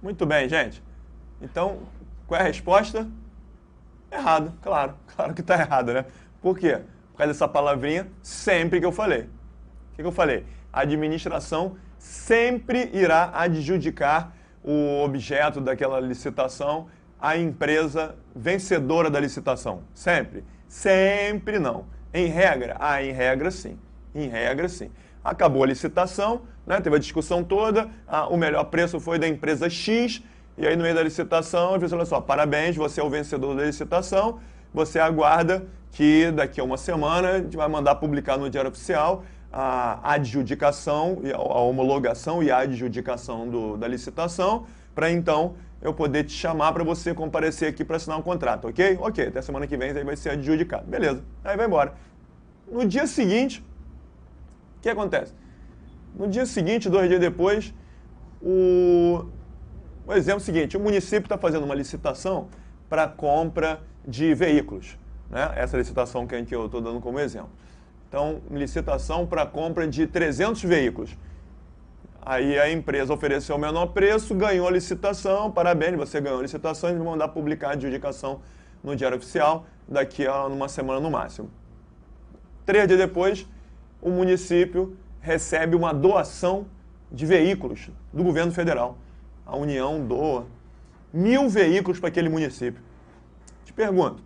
Muito bem, gente. Então, qual é a resposta? Errado, claro que está errado, né? Por quê? Por causa dessa palavrinha sempre que eu falei. O que eu falei? A administração sempre irá adjudicar o objeto daquela licitação à empresa vencedora da licitação. Sempre. Sempre não. Em regra? Em regra sim. Em regra sim. Acabou a licitação, né? Teve a discussão toda, o melhor preço foi da empresa X, e aí no meio da licitação, a empresa falou só, parabéns, você é o vencedor da licitação, você aguarda que daqui a uma semana a gente vai mandar publicar no Diário Oficial a adjudicação, a homologação e a adjudicação da licitação, para então eu poder te chamar para você comparecer aqui para assinar um contrato, ok? Ok, até semana que vem aí vai ser adjudicado. Beleza, aí vai embora. No dia seguinte, o que acontece? No dia seguinte, 2 dias depois, o exemplo seguinte, o município está fazendo uma licitação para compra de veículos, né? Essa licitação que eu estou dando como exemplo. Então, licitação para compra de 300 veículos. Aí a empresa ofereceu o menor preço, ganhou a licitação, parabéns, você ganhou a licitação, eles vão mandar publicar a adjudicação no Diário Oficial daqui a uma semana no máximo. 3 dias depois, o município recebe uma doação de veículos do governo federal. A União doa 1.000 veículos para aquele município. Te pergunto,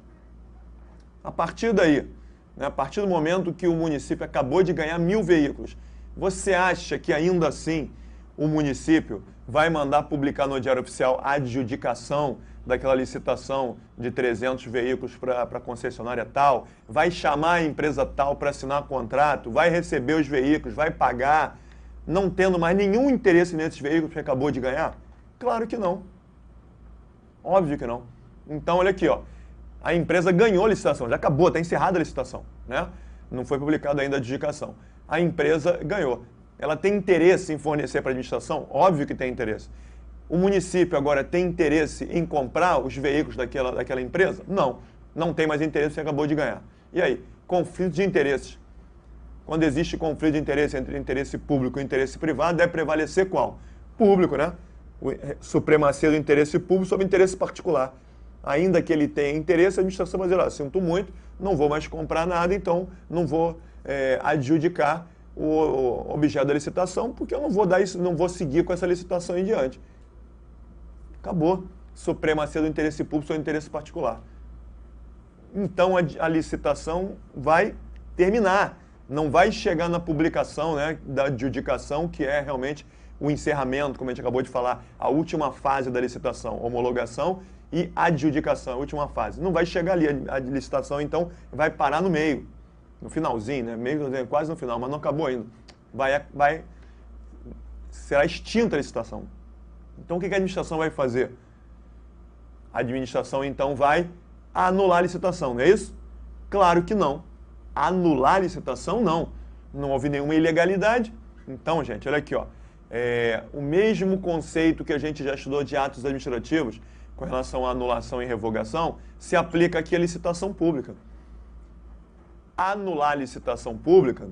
a partir daí, né, a partir do momento que o município acabou de ganhar 1.000 veículos, você acha que ainda assim o município vai mandar publicar no Diário Oficial a adjudicação daquela licitação de 300 veículos para a concessionária tal, vai chamar a empresa tal para assinar contrato, vai receber os veículos, vai pagar, não tendo mais nenhum interesse nesses veículos que acabou de ganhar? Claro que não. Óbvio que não. Então, olha aqui, ó. A empresa ganhou a licitação, já acabou, está encerrada a licitação, né? Não foi publicada ainda a adjudicação. A empresa ganhou. Ela tem interesse em fornecer para a administração? Óbvio que tem interesse. O município agora tem interesse em comprar os veículos daquela empresa? Não. Não tem mais interesse, porque acabou de ganhar. E aí? Conflito de interesses. Quando existe conflito de interesse entre interesse público e interesse privado, deve prevalecer qual? Público, né? Supremacia do interesse público sobre o interesse particular. Ainda que ele tenha interesse, a administração vai dizer, sinto muito, não vou mais comprar nada, então não vou adjudicar o objeto da licitação, porque eu não vou dar isso, não vou seguir com essa licitação em diante. Acabou. Supremacia do interesse público sobre o interesse particular. Então a licitação vai terminar. Não vai chegar na publicação, né, da adjudicação, que é realmente o encerramento, como a gente acabou de falar, a última fase da licitação, homologação e adjudicação, a última fase. Não vai chegar ali, a licitação então vai parar no meio, no finalzinho, né? Meio, quase no final, mas não acabou ainda. Será extinta a licitação. Então o que a administração vai fazer? A administração então vai anular a licitação, não é isso? Claro que não. Anular a licitação, não. Não houve nenhuma ilegalidade. Então, gente, olha aqui, ó. O mesmo conceito que a gente já estudou de atos administrativos com relação à anulação e revogação se aplica aqui à licitação pública. Anular a licitação pública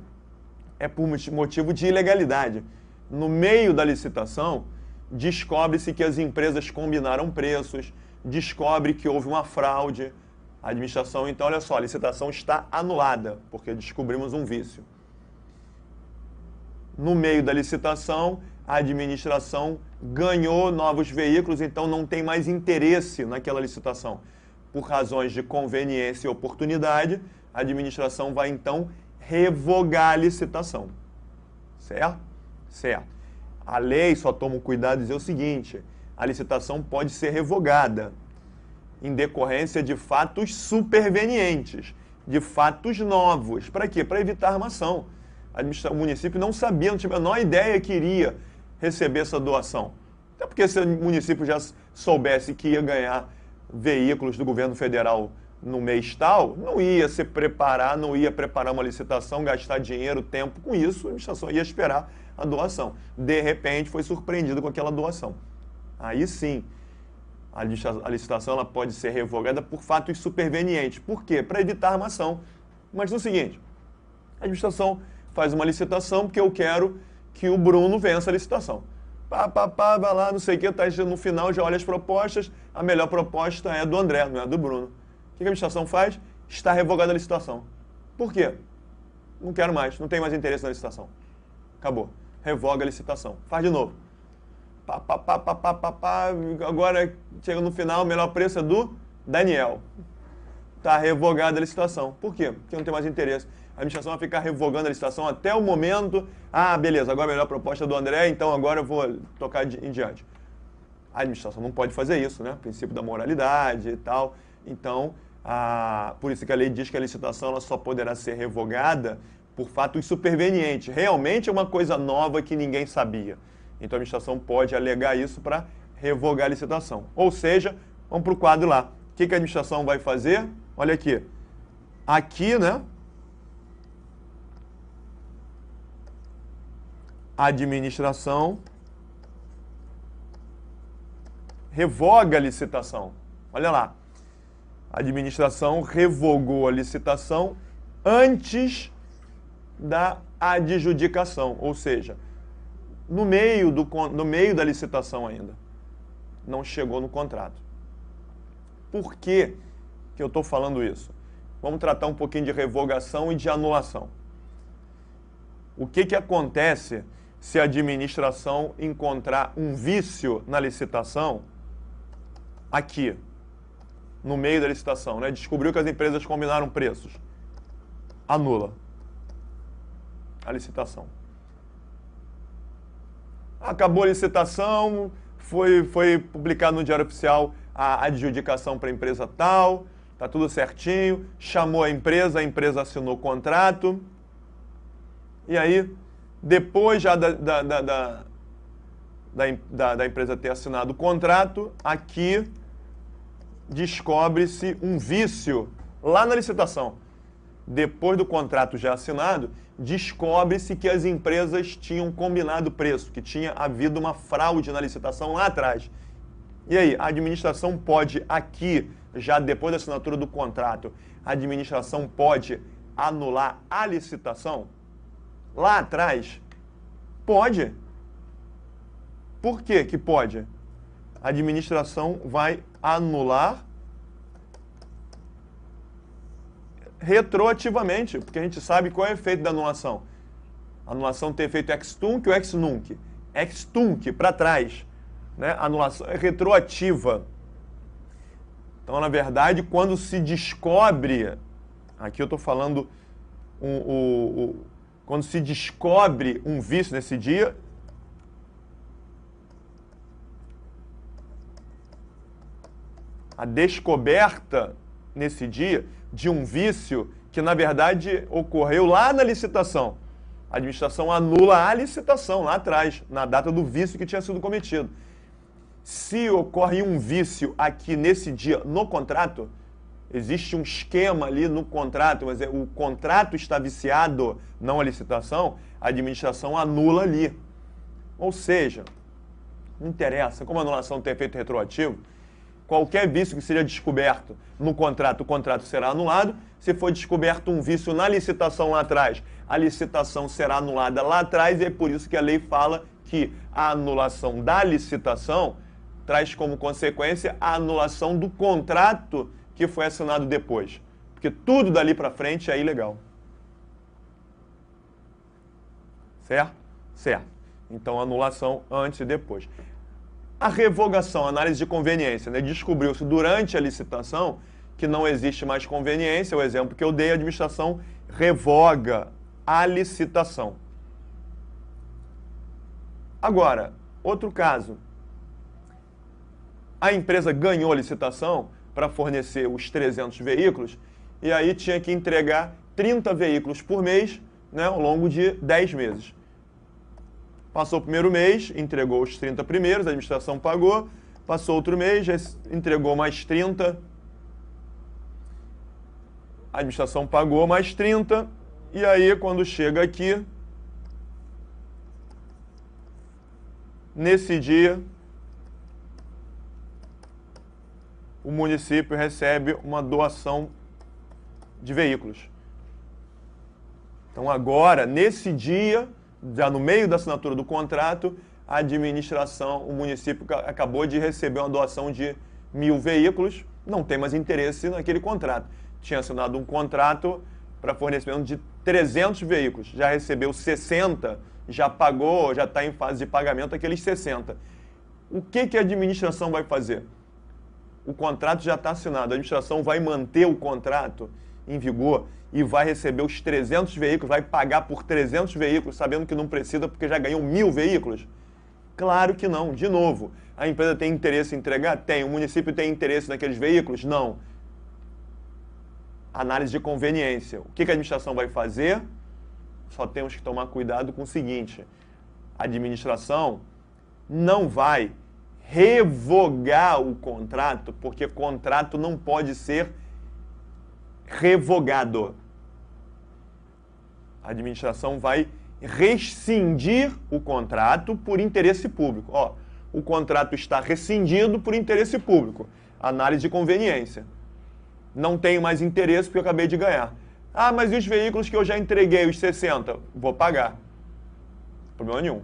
é por motivo de ilegalidade. No meio da licitação, descobre-se que as empresas combinaram preços, descobre que houve uma fraude. A administração, então, olha só, a licitação está anulada, porque descobrimos um vício. No meio da licitação, a administração ganhou novos veículos, então não tem mais interesse naquela licitação. Por razões de conveniência e oportunidade, a administração vai, então, revogar a licitação. Certo? Certo. A lei só toma cuidado de dizer o seguinte, a licitação pode ser revogada em decorrência de fatos supervenientes, de fatos novos. Para quê? Para evitar armação. O município não sabia, não tinha a menor ideia que iria receber essa doação. Até porque se o município já soubesse que ia ganhar veículos do governo federal no mês tal, não ia se preparar, não ia preparar uma licitação, gastar dinheiro, tempo com isso, a administração ia esperar a doação. De repente, foi surpreendido com aquela doação. Aí sim, a licitação ela pode ser revogada por fatos supervenientes. Por quê? Para evitar armação. Mas no seguinte, a administração faz uma licitação porque eu quero que o Bruno vença a licitação. vai lá, não sei o que, tá no final, já olha as propostas, a melhor proposta é a do André, não é a do Bruno. O que a administração faz? Está revogada a licitação. Por quê? Não quero mais, não tenho mais interesse na licitação. Acabou. Revoga a licitação. Faz de novo. Agora, chega no final, o melhor preço é do Daniel. Está revogada a licitação. Por quê? Porque não tem mais interesse. A administração vai ficar revogando a licitação até o momento. Ah, beleza, agora a melhor proposta é do André, então agora eu vou tocar em diante. A administração não pode fazer isso, né? Princípio da moralidade e tal. Então, por isso que a lei diz que a licitação ela só poderá ser revogada por fatos supervenientes. Realmente é uma coisa nova que ninguém sabia. Então a administração pode alegar isso para revogar a licitação. Ou seja, vamos para o quadro lá. O que a administração vai fazer? Olha aqui. Aqui, né? A administração revoga a licitação. Olha lá. A administração revogou a licitação antes da adjudicação, ou seja, no meio da licitação ainda. Não chegou no contrato. Por que eu estou falando isso? Vamos tratar um pouquinho de revogação e de anulação. O que acontece se a administração encontrar um vício na licitação aqui, no meio da licitação, né? Descobriu que as empresas combinaram preços. Anula a licitação. Acabou a licitação, foi publicado no Diário Oficial a adjudicação para a empresa tal, tá tudo certinho, chamou a empresa assinou o contrato. E aí, depois já da empresa ter assinado o contrato, aqui descobre-se um vício lá na licitação. Depois do contrato já assinado, descobre-se que as empresas tinham combinado preço, que tinha havido uma fraude na licitação lá atrás. E aí, a administração pode aqui, já depois da assinatura do contrato, a administração pode anular a licitação? Lá atrás? Pode. Por que que pode? A administração vai anular retroativamente, porque a gente sabe qual é o efeito da anulação. A anulação tem efeito ex tunc ou ex nunc. Ex tunc, para trás. Né? A anulação é retroativa. Então, na verdade, quando se descobre, aqui eu estou falando, quando se descobre um vício nesse dia, a descoberta nesse dia de um vício que, na verdade, ocorreu lá na licitação. A administração anula a licitação lá atrás, na data do vício que tinha sido cometido. Se ocorre um vício aqui nesse dia no contrato, existe um esquema ali no contrato, mas o contrato está viciado, não a licitação, a administração anula ali. Ou seja, não interessa, como a anulação tem efeito retroativo, qualquer vício que seja descoberto no contrato, o contrato será anulado. Se for descoberto um vício na licitação lá atrás, a licitação será anulada lá atrás, e é por isso que a lei fala que a anulação da licitação traz como consequência a anulação do contrato que foi assinado depois. Porque tudo dali para frente é ilegal. Certo? Certo. Então, anulação antes e depois. A revogação, análise de conveniência, né? Descobriu-se durante a licitação que não existe mais conveniência, o exemplo que eu dei, a administração revoga a licitação. Agora, outro caso. A empresa ganhou a licitação para fornecer os 300 veículos e aí tinha que entregar 30 veículos por mês, né, ao longo de 10 meses. Passou o primeiro mês, entregou os 30 primeiros, a administração pagou. Passou outro mês, já entregou mais 30. A administração pagou mais 30. E aí, quando chega aqui, nesse dia, o município recebe uma doação de veículos. Então agora, nesse dia, já no meio da assinatura do contrato, a administração, o município acabou de receber uma doação de 1.000 veículos, não tem mais interesse naquele contrato. Tinha assinado um contrato para fornecimento de 300 veículos, já recebeu 60, já pagou, já está em fase de pagamento aqueles 60. O que a administração vai fazer? O contrato já está assinado, a administração vai manter o contrato em vigor e vai receber os 300 veículos, vai pagar por 300 veículos, sabendo que não precisa porque já ganhou 1.000 veículos? Claro que não. De novo, a empresa tem interesse em entregar? Tem. O município tem interesse naqueles veículos? Não. Análise de conveniência. O que a administração vai fazer? Só temos que tomar cuidado com o seguinte: a administração não vai revogar o contrato, porque contrato não pode ser revogado. A administração vai rescindir o contrato por interesse público. Ó, o contrato está rescindido por interesse público. Análise de conveniência. Não tenho mais interesse porque eu acabei de ganhar. Ah, mas e os veículos que eu já entreguei, os 60? Vou pagar. Problema nenhum.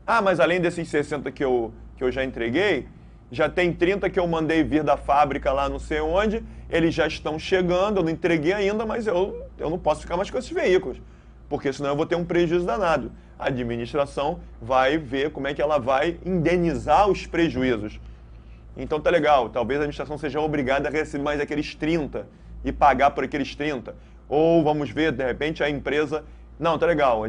Ah, mas além desses 60 que eu já entreguei, já tem 30 que eu mandei vir da fábrica lá não sei onde, eles já estão chegando, eu não entreguei ainda, mas eu não posso ficar mais com esses veículos, porque senão eu vou ter um prejuízo danado. A administração vai ver como é que ela vai indenizar os prejuízos. Então tá legal, talvez a administração seja obrigada a receber mais aqueles 30 e pagar por aqueles 30. Ou vamos ver, de repente, a empresa... Não, tá legal,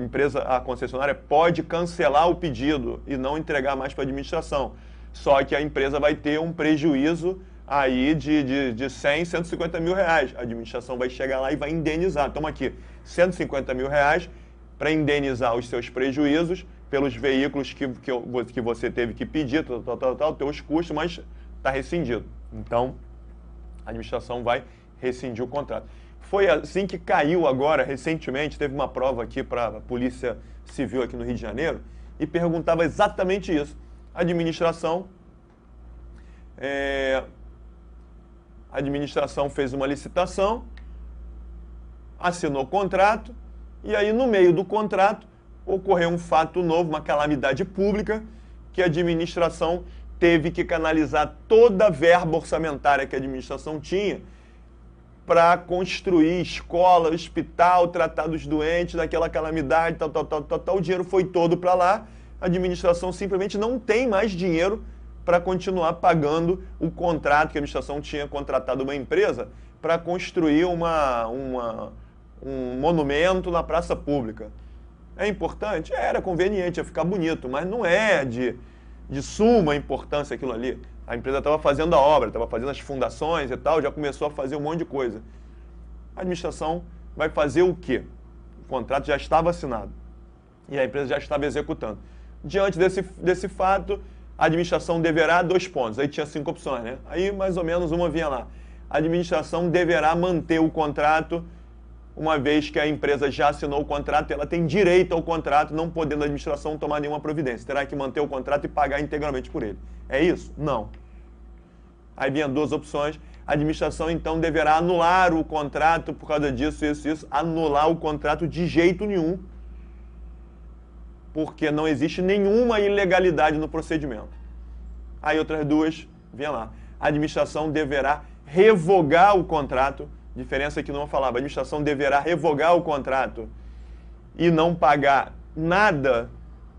a concessionária pode cancelar o pedido e não entregar mais para a administração. Só que a empresa vai ter um prejuízo aí de 100, 150 mil reais. A administração vai chegar lá e vai indenizar. Toma aqui, 150 mil reais para indenizar os seus prejuízos pelos veículos que você teve que pedir, teus custos, mas está rescindido. Então, a administração vai rescindir o contrato. Foi assim que caiu agora, recentemente, teve uma prova aqui para a Polícia Civil aqui no Rio de Janeiro e perguntava exatamente isso. A administração fez uma licitação, assinou o contrato, e aí no meio do contrato ocorreu um fato novo, uma calamidade pública, que a administração teve que canalizar toda a verba orçamentária que a administração tinha para construir escola, hospital, tratar dos doentes, daquela calamidade, tal. O dinheiro foi todo para lá. A administração simplesmente não tem mais dinheiro para continuar pagando o contrato que a administração tinha contratado uma empresa para construir um monumento na praça pública. É importante? Era conveniente, ia ficar bonito, mas não é de suma importância aquilo ali. A empresa estava fazendo a obra, estava fazendo as fundações e tal, já começou a fazer um monte de coisa. A administração vai fazer o quê? O contrato já estava assinado e a empresa já estava executando. Diante desse fato, a administração deverá, 2 pontos, aí tinha 5 opções, né? Aí mais ou menos uma vinha lá. A administração deverá manter o contrato, uma vez que a empresa já assinou o contrato, ela tem direito ao contrato, não podendo a administração tomar nenhuma providência. Terá que manter o contrato e pagar integralmente por ele. É isso? Não. Aí vinha 2 opções. A administração, então, deverá anular o contrato por causa disso, isso. Anular o contrato de jeito nenhum, porque não existe nenhuma ilegalidade no procedimento. Aí outras 2, vinha lá. A administração deverá revogar o contrato. Diferença que não falava. A administração deverá revogar o contrato e não pagar nada,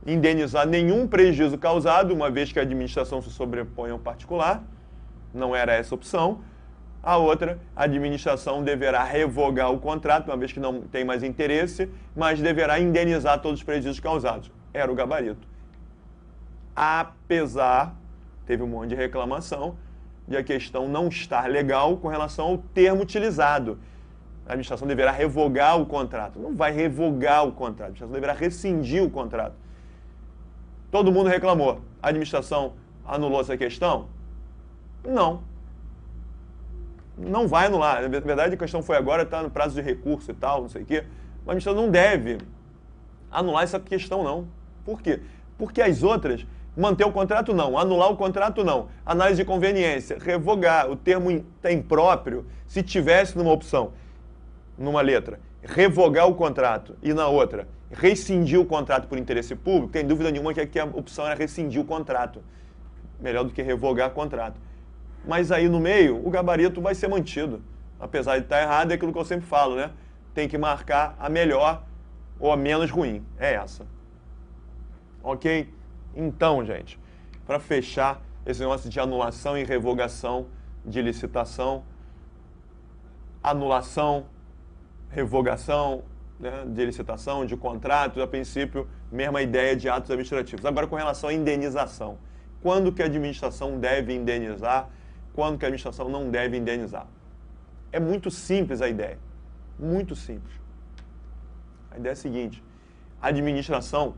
indenizar nenhum prejuízo causado, uma vez que a administração se sobrepõe ao particular. Não era essa a opção. A outra, a administração deverá revogar o contrato, uma vez que não tem mais interesse, mas deverá indenizar todos os prejuízos causados. Era o gabarito. Apesar, teve um monte de reclamação, de a questão não estar legal com relação ao termo utilizado. A administração deverá revogar o contrato. Não vai revogar o contrato, a administração deverá rescindir o contrato. Todo mundo reclamou. A administração anulou essa questão? Não. Não vai anular. Na verdade, a questão foi agora, está no prazo de recurso e tal, não sei o quê. Mas a administração não deve anular essa questão, não. Por quê? Porque as outras... Manter o contrato, não. Anular o contrato, não. Análise de conveniência. Revogar. O termo impróprio, se tivesse numa opção, numa letra, revogar o contrato e na outra rescindir o contrato por interesse público, tem dúvida nenhuma que aqui a opção era rescindir o contrato. Melhor do que revogar o contrato. Mas aí no meio, o gabarito vai ser mantido. Apesar de estar errado, é aquilo que eu sempre falo, né? Tem que marcar a melhor ou a menos ruim. É essa. Ok? Então, gente, para fechar esse negócio de anulação e revogação de licitação, anulação, revogação, né, de licitação, de contrato, a princípio, mesma ideia de atos administrativos. Agora, com relação à indenização. Quando que a administração deve indenizar? Quando que a administração não deve indenizar? É muito simples a ideia. Muito simples. A ideia é a seguinte: a administração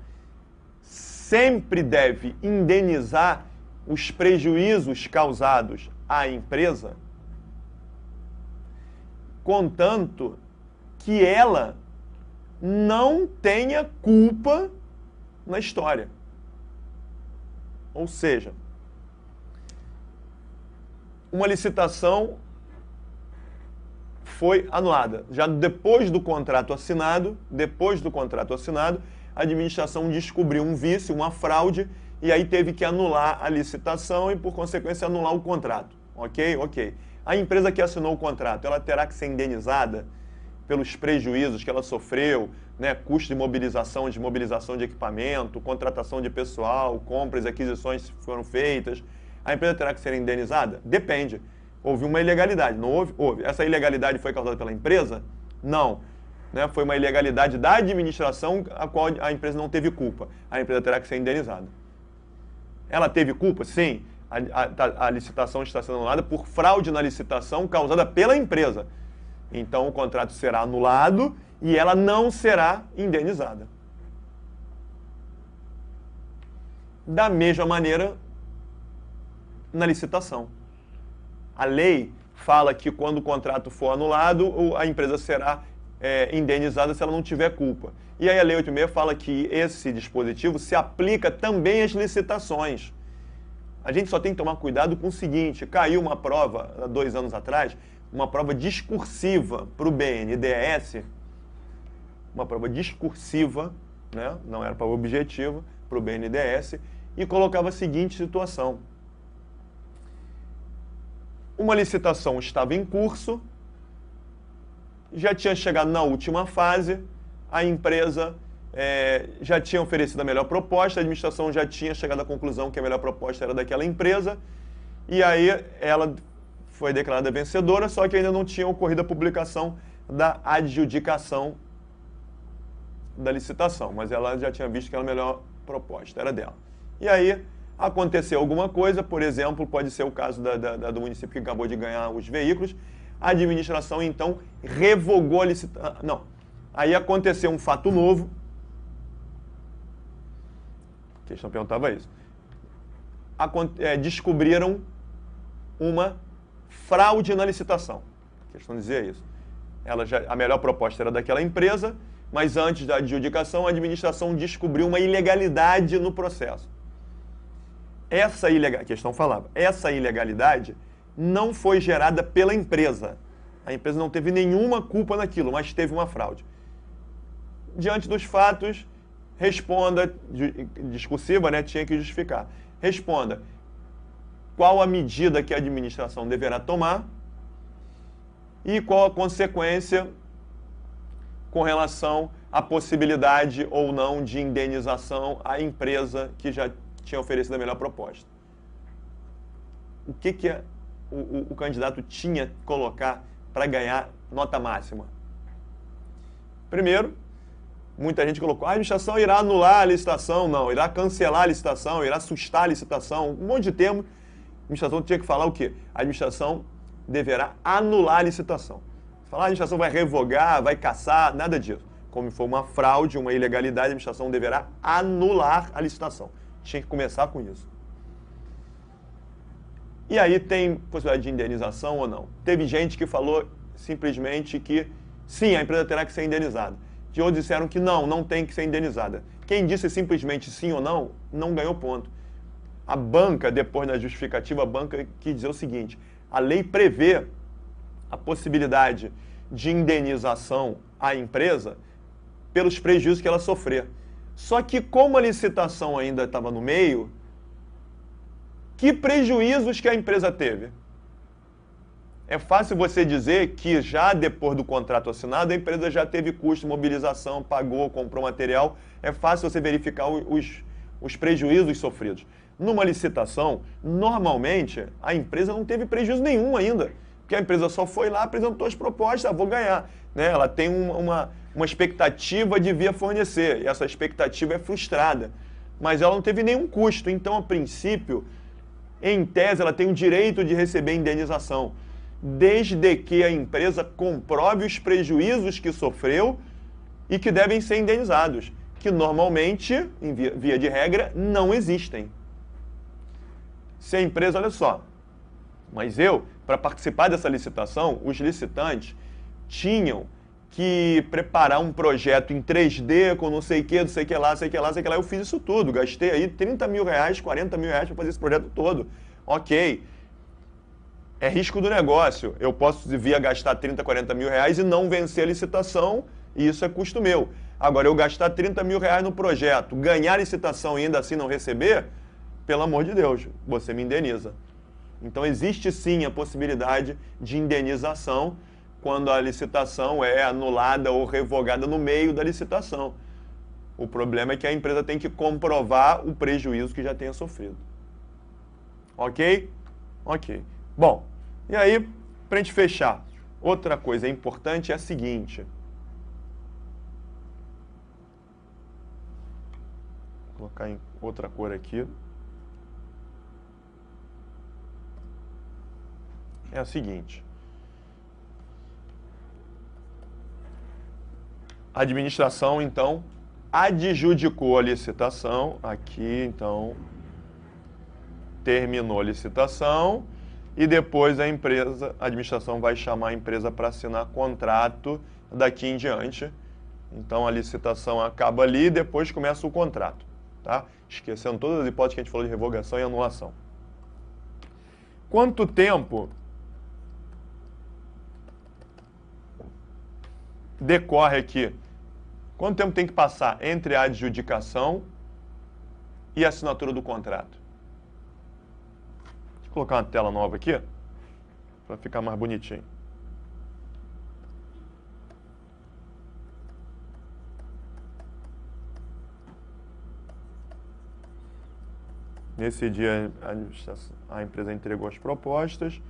sempre deve indenizar os prejuízos causados à empresa, contanto que ela não tenha culpa na história. Ou seja, uma licitação foi anulada. Já depois do contrato assinado, a administração descobriu um vício, uma fraude, e aí teve que anular a licitação e, por consequência, anular o contrato. Ok? Ok. A empresa que assinou o contrato, ela terá que ser indenizada pelos prejuízos que ela sofreu, né? Custo de mobilização, desmobilização de equipamento, contratação de pessoal, compras e aquisições que foram feitas. A empresa terá que ser indenizada? Depende. Houve uma ilegalidade, não houve? Houve. Essa ilegalidade foi causada pela empresa? Não. Né? Foi uma ilegalidade da administração a qual a empresa não teve culpa. A empresa terá que ser indenizada. Ela teve culpa? Sim. A licitação está sendo anulada por fraude na licitação causada pela empresa. Então o contrato será anulado e ela não será indenizada. Da mesma maneira, na licitação. A lei fala que quando o contrato for anulado, a empresa será indenizada se ela não tiver culpa. E aí a Lei 8.6 fala que esse dispositivo se aplica também às licitações. A gente só tem que tomar cuidado com o seguinte: caiu uma prova, há 2 anos atrás, uma prova discursiva para o BNDES, uma prova discursiva, né? Não era prova objetiva, para o BNDES, e colocava a seguinte situação: uma licitação estava em curso, já tinha chegado na última fase, a empresa já tinha oferecido a melhor proposta, a administração já tinha chegado à conclusão que a melhor proposta era daquela empresa, e aí ela foi declarada vencedora, só que ainda não tinha ocorrido a publicação da adjudicação da licitação, mas ela já tinha visto que era a melhor proposta, era dela. E aí aconteceu alguma coisa, por exemplo, pode ser o caso do município que acabou de ganhar os veículos, a administração então revogou a licitação. Não, aí aconteceu um fato novo, a questão perguntava isso, descobriram uma fraude na licitação, a questão dizia isso. A melhor proposta era daquela empresa, mas antes da adjudicação, a administração descobriu uma ilegalidade no processo. A questão falava, essa ilegalidade não foi gerada pela empresa. A empresa não teve nenhuma culpa naquilo, mas teve uma fraude. Diante dos fatos, responda, discursiva, né, tinha que justificar. Responda qual a medida que a administração deverá tomar e qual a consequência com relação à possibilidade ou não de indenização à empresa que já tinha oferecido a melhor proposta. O que o candidato tinha que colocar para ganhar nota máxima? Primeiro, muita gente colocou: a administração irá anular a licitação, não, irá cancelar a licitação, irá sustar a licitação, um monte de termos. A administração tinha que falar o quê? A administração deverá anular a licitação. Falar a administração vai revogar, vai cassar, nada disso. Como for uma fraude, uma ilegalidade, a administração deverá anular a licitação. Tinha que começar com isso. E aí tem possibilidade de indenização ou não? Teve gente que falou simplesmente que sim, a empresa terá que ser indenizada. De outros disseram que não tem que ser indenizada. Quem disse simplesmente sim ou não ganhou ponto. A banca, depois da justificativa, a banca quis dizer o seguinte: a lei prevê a possibilidade de indenização à empresa pelos prejuízos que ela sofrer. Só que como a licitação ainda estava no meio, que prejuízos que a empresa teve? É fácil você dizer que já depois do contrato assinado, a empresa já teve custo, mobilização, pagou, comprou material. É fácil você verificar os prejuízos sofridos. Numa licitação, normalmente, a empresa não teve prejuízo nenhum ainda. Porque a empresa só foi lá, apresentou as propostas, vou ganhar. Né? Ela tem uma expectativa de vir a fornecer, e essa expectativa é frustrada. Mas ela não teve nenhum custo, então, a princípio, em tese, ela tem o direito de receber indenização, desde que a empresa comprove os prejuízos que sofreu e que devem ser indenizados, que normalmente, em via de regra, não existem. Se a empresa, olha só, mas para participar dessa licitação, os licitantes tinham que preparar um projeto em 3D com não sei o que, não sei o que lá, sei o que lá, sei o que lá. Eu fiz isso tudo, gastei aí 30 mil reais, 40 mil reais para fazer esse projeto todo. Ok, é risco do negócio. Eu posso vir a gastar 30, 40 mil reais e não vencer a licitação, e isso é custo meu. Agora, eu gastar 30 mil reais no projeto, ganhar a licitação e ainda assim não receber, pelo amor de Deus, você me indeniza. Então, existe sim a possibilidade de indenização quando a licitação é anulada ou revogada no meio da licitação. O problema é que a empresa tem que comprovar o prejuízo que já tenha sofrido. Ok? Ok. Bom, e aí, para a gente fechar, outra coisa importante é a seguinte. Vou colocar em outra cor aqui. É a seguinte. A administração, então, adjudicou a licitação. Aqui, então, terminou a licitação. E depois a administração vai chamar a empresa para assinar contrato daqui em diante. Então a licitação acaba ali e depois começa o contrato. Tá? Esquecendo todas as hipóteses que a gente falou de revogação e anulação. Quanto tempo decorre aqui? Quanto tempo tem que passar entre a adjudicação e a assinatura do contrato? Vou colocar uma tela nova aqui, para ficar mais bonitinho. Nesse dia, a empresa entregou as propostas.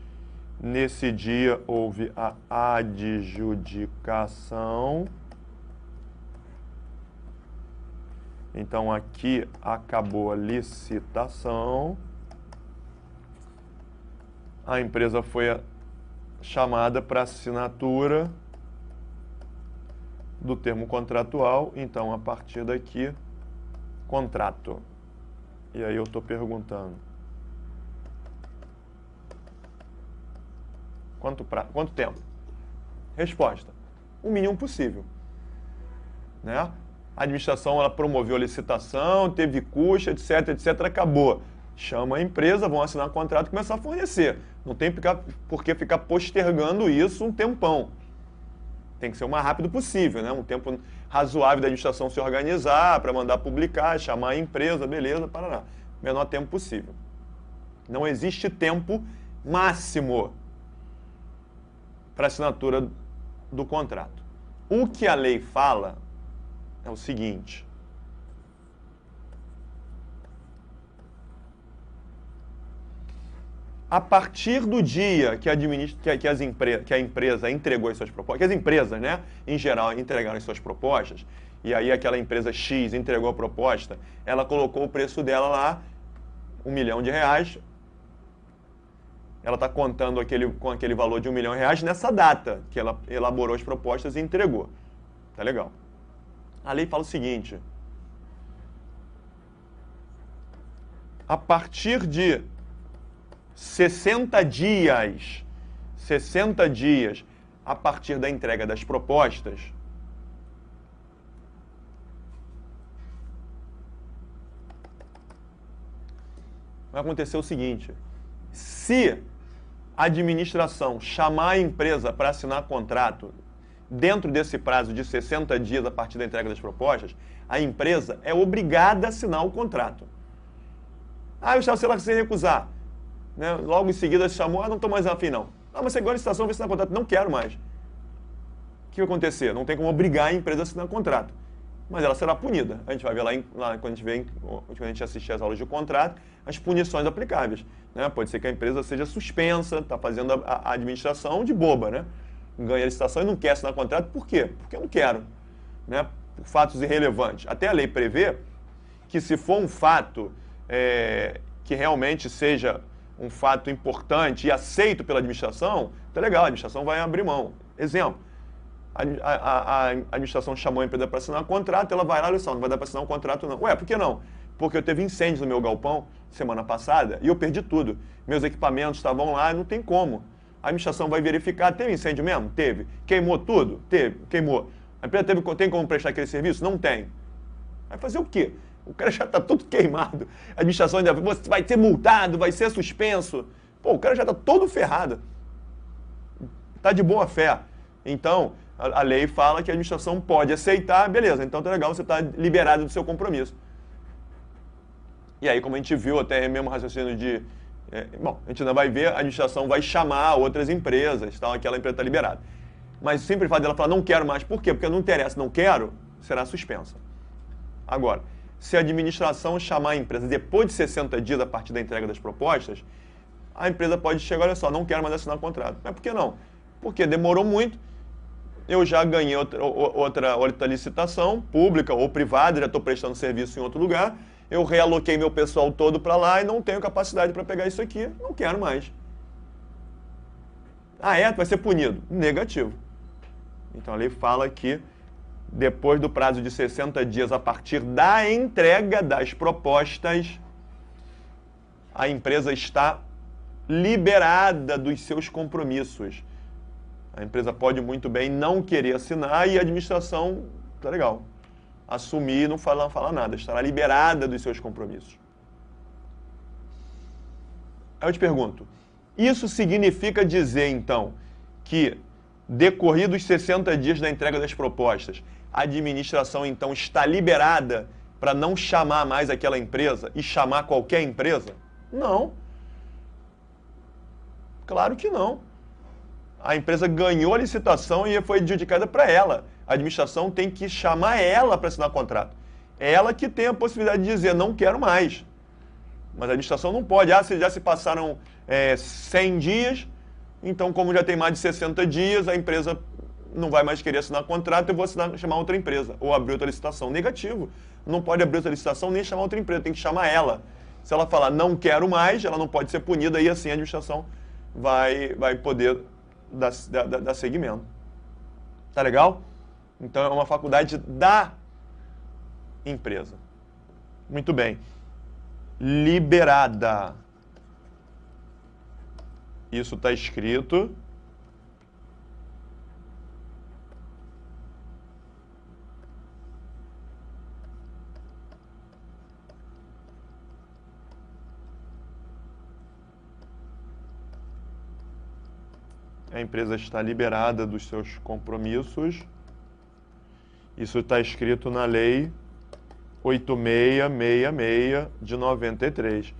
Nesse dia, houve a adjudicação. Então, aqui acabou a licitação. A empresa foi chamada para assinatura do termo contratual. Então, a partir daqui, contrato. E aí eu estou perguntando. Quanto tempo? Resposta. O mínimo possível. Né? A administração ela promoveu a licitação, teve custo, etc, etc, acabou. Chama a empresa, vão assinar o contrato e começar a fornecer. Não tem por que ficar postergando isso um tempão. Tem que ser o mais rápido possível, né? Um tempo razoável da administração se organizar para mandar publicar, chamar a empresa, beleza, parará. Menor tempo possível. Não existe tempo máximo para assinatura do contrato. O que a lei fala é o seguinte. A partir do dia que a empresa entregou as suas propostas, que as empresas, né, em geral, entregaram as suas propostas, e aí aquela empresa X entregou a proposta, ela colocou o preço dela lá, R$1 milhão, ela está contando com aquele valor de R$1 milhão nessa data que ela elaborou as propostas e entregou. Tá legal. A lei fala o seguinte, a partir de 60 dias a partir da entrega das propostas, vai acontecer o seguinte, se a administração chamar a empresa para assinar contrato dentro desse prazo de 60 dias a partir da entrega das propostas, a empresa é obrigada a assinar o contrato. Ah, eu estava, sei lá, sem recusar. Né? Logo em seguida se chamou, não estou mais afim não. Ah, mas você ganhou a licitação, vai assinar o contrato. Não quero mais. O que vai acontecer? Não tem como obrigar a empresa a assinar o contrato. Mas ela será punida. A gente vai ver lá quando a gente assistir às aulas de contrato, as punições aplicáveis. Né? Pode ser que a empresa seja suspensa, está fazendo a administração de boba, né? Ganha a licitação e não quer assinar contrato. Por quê? Porque eu não quero. Né? Por fatos irrelevantes. Até a lei prevê que se for um fato que realmente seja um fato importante e aceito pela administração, tá legal, a administração vai abrir mão. Exemplo, a administração chamou a empresa para assinar um contrato, ela vai lá e diz, não vai dar para assinar um contrato não. Ué, por que não? Porque eu teve incêndio no meu galpão semana passada e eu perdi tudo. Meus equipamentos estavam lá e não tem como. A administração vai verificar, teve incêndio mesmo? Teve. Queimou tudo? Teve, queimou. A empresa tem como prestar aquele serviço? Não tem. Vai fazer o quê? O cara já está todo queimado. A administração ainda vai ser multado, vai ser suspenso. Pô, o cara já está todo ferrado. Está de boa fé. Então, a lei fala que a administração pode aceitar, beleza, então tá legal, você está liberado do seu compromisso. E aí, como a gente viu até mesmo raciocínio de... bom, a gente ainda vai ver, a administração vai chamar outras empresas, tal, aquela empresa está liberada. Mas sempre fala dela falar, não quero mais. Por quê? Porque não interessa, não quero, será suspensa. Agora, se a administração chamar a empresa depois de 60 dias a partir da entrega das propostas, a empresa pode chegar, olha só, não quero mais assinar o contrato. Mas por que não? Porque demorou muito, eu já ganhei outra licitação, pública ou privada, já estou prestando serviço em outro lugar, eu realoquei meu pessoal todo para lá e não tenho capacidade para pegar isso aqui, não quero mais. Ah, vai ser punido? Negativo. Então a lei fala que depois do prazo de 60 dias a partir da entrega das propostas, a empresa está liberada dos seus compromissos. A empresa pode muito bem não querer assinar e a administração, tá legal, assumir e não falar nada, estará liberada dos seus compromissos. Aí eu te pergunto, isso significa dizer, então, que decorridos 60 dias da entrega das propostas, a administração, então, está liberada para não chamar mais aquela empresa e chamar qualquer empresa? Não. Claro que não. A empresa ganhou a licitação e foi adjudicada para ela. A administração tem que chamar ela para assinar o contrato. É ela que tem a possibilidade de dizer, não quero mais. Mas a administração não pode. Ah, já se passaram 100 dias, então como já tem mais de 60 dias, a empresa não vai mais querer assinar contrato, eu vou chamar outra empresa, ou abrir outra licitação. Negativo. Não pode abrir outra licitação nem chamar outra empresa, tem que chamar ela. Se ela falar não quero mais, ela não pode ser punida e assim a administração vai poder dar seguimento. Tá legal? Então é uma faculdade da empresa. Muito bem. Liberada. Isso está escrito. A empresa está liberada dos seus compromissos. Isso está escrito na Lei 8666 de 93,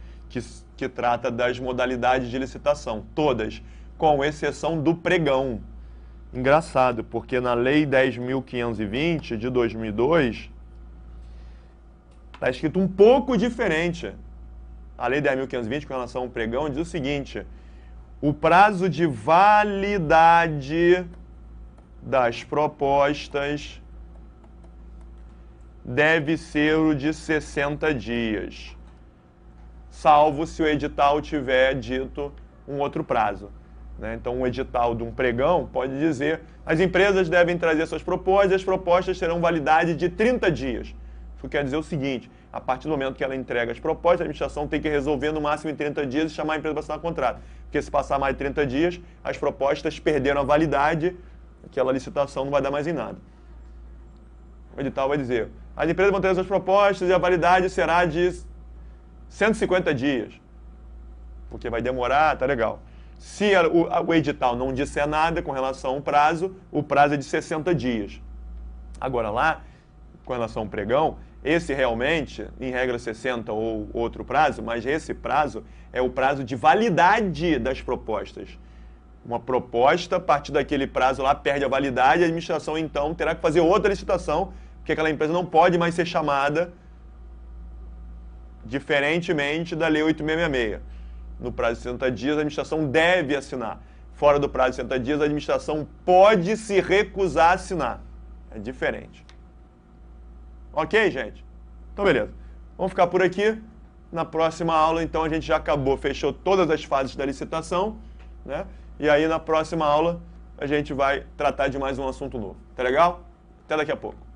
que trata das modalidades de licitação, todas, com exceção do pregão. Engraçado, porque na Lei 10.520 de 2002, está escrito um pouco diferente. A Lei 10.520 com relação ao pregão diz o seguinte: o prazo de validade das propostas deve ser o de 60 dias, salvo se o edital tiver dito um outro prazo. Né? Então, um edital de um pregão pode dizer as empresas devem trazer suas propostas e as propostas terão validade de 30 dias. Isso quer dizer o seguinte: a partir do momento que ela entrega as propostas, a administração tem que resolver no máximo em 30 dias e chamar a empresa para assinar o contrato. Porque se passar mais de 30 dias, as propostas perderam a validade, aquela licitação não vai dar mais em nada. O edital vai dizer, as empresas vão trazer suas propostas e a validade será de 150 dias. Porque vai demorar, tá legal. Se o edital não disser nada com relação ao prazo, o prazo é de 60 dias. Agora lá, com relação ao pregão, esse realmente, em regra 60 ou outro prazo, mas esse prazo é o prazo de validade das propostas. Uma proposta, a partir daquele prazo lá, perde a validade, a administração então terá que fazer outra licitação, porque aquela empresa não pode mais ser chamada diferentemente da Lei 8666. No prazo de 60 dias, a administração deve assinar. Fora do prazo de 60 dias, a administração pode se recusar a assinar. É diferente. Ok, gente? Então, beleza. Vamos ficar por aqui. Na próxima aula, então, a gente já acabou, fechou todas as fases da licitação, né? E aí, na próxima aula, a gente vai tratar de mais um assunto novo. Tá legal? Até daqui a pouco.